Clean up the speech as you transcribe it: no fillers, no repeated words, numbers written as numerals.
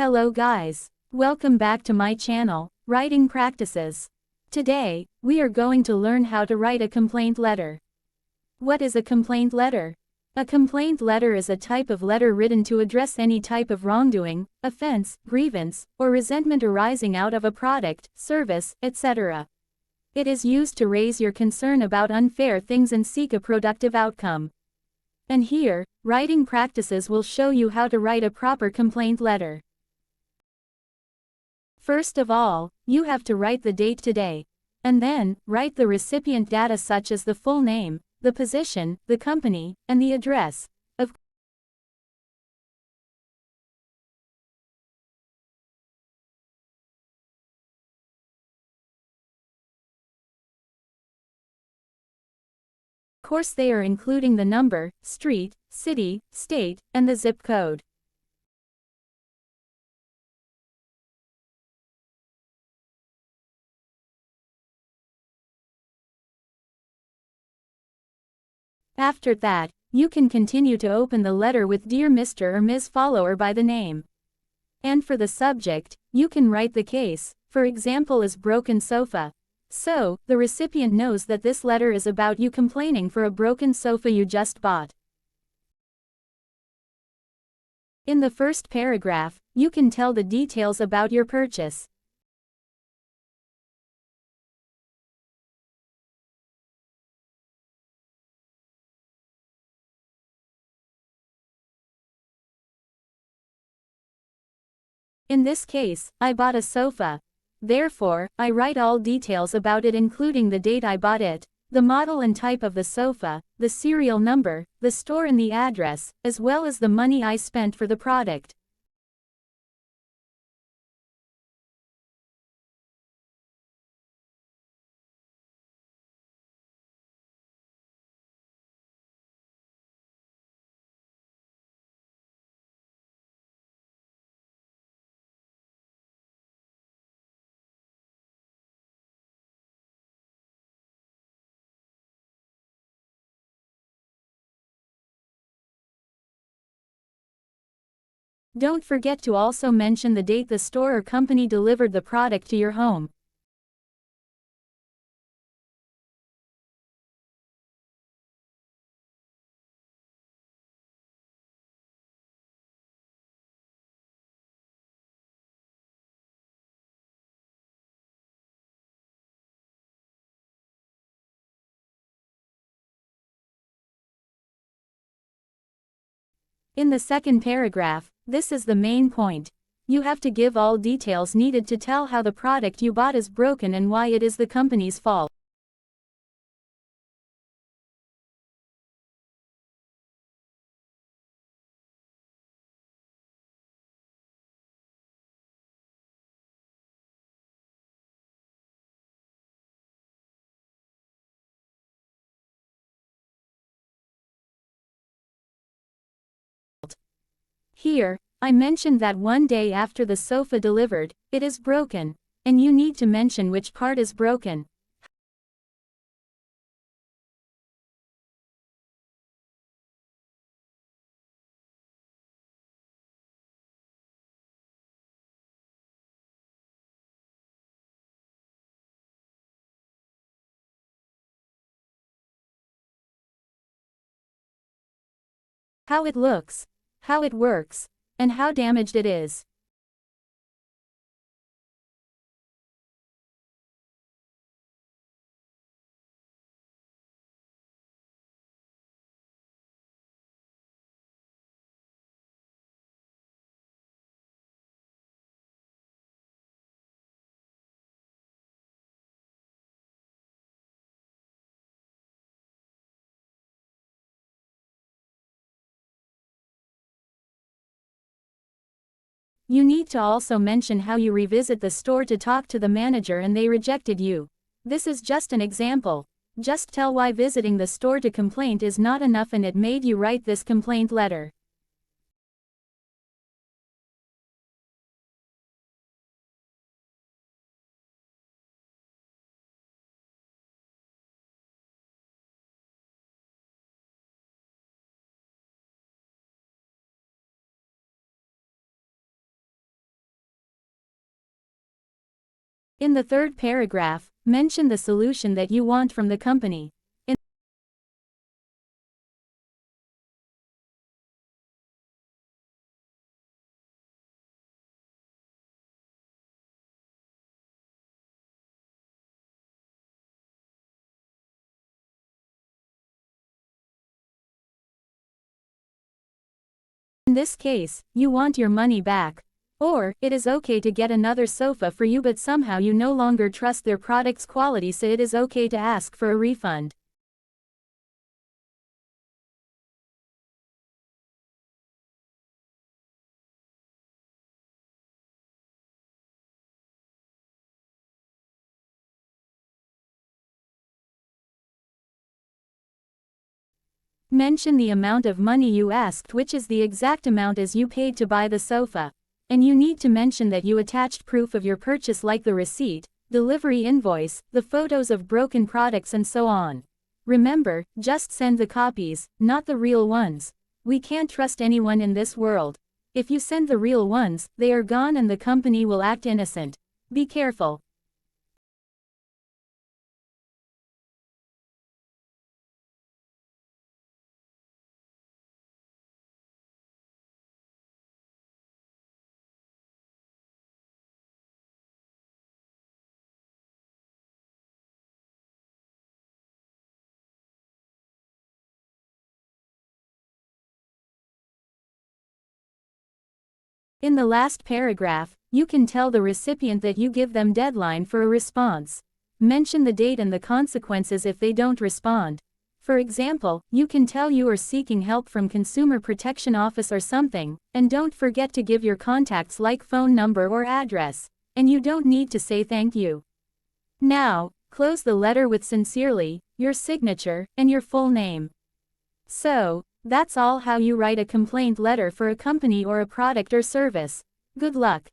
Hello guys. Welcome back to my channel, Writing Practices. Today, we are going to learn how to write a complaint letter. What is a complaint letter? A complaint letter is a type of letter written to address any type of wrongdoing, offense, grievance, or resentment arising out of a product, service, etc. It is used to raise your concern about unfair things and seek a productive outcome. And here, Writing Practices will show you how to write a proper complaint letter. First of all, you have to write the date today. And then, write the recipient data such as the full name, the position, the company, and the address. Of course they are including the number, street, city, state, and the zip code. After that, you can continue to open the letter with Dear Mr. or Ms. Follower by the name. And for the subject, you can write the case, for example as broken sofa. So, the recipient knows that this letter is about you complaining for a broken sofa you just bought. In the first paragraph, you can tell the details about your purchase. In this case, I bought a sofa. Therefore, I write all details about it including the date I bought it, the model and type of the sofa, the serial number, the store and the address, as well as the money I spent for the product. Don't forget to also mention the date the store or company delivered the product to your home. In the second paragraph, this is the main point. You have to give all details needed to tell how the product you bought is broken and why it is the company's fault. Here, I mentioned that one day after the sofa delivered, it is broken, and you need to mention which part is broken. How it looks, how it works, and how damaged it is. You need to also mention how you revisit the store to talk to the manager and they rejected you. This is just an example. Just tell why visiting the store to complain is not enough and it made you write this complaint letter. In the third paragraph, mention the solution that you want from the company. In this case, you want your money back. Or, it is okay to get another sofa for you, but somehow you no longer trust their product's quality, so it is okay to ask for a refund. Mention the amount of money you asked, which is the exact amount as you paid to buy the sofa. And you need to mention that you attached proof of your purchase like the receipt, delivery invoice, the photos of broken products and so on. Remember, just send the copies, not the real ones. We can't trust anyone in this world. If you send the real ones, they are gone and the company will act innocent. Be careful. In the last paragraph, you can tell the recipient that you give them deadline for a response. Mention the date and the consequences if they don't respond. For example, you can tell you are seeking help from Consumer Protection Office or something, and don't forget to give your contacts like phone number or address. And you don't need to say thank you. Now, close the letter with sincerely, your signature, and your full name. So, that's all how you write a complaint letter for a company or a product or service. Good luck.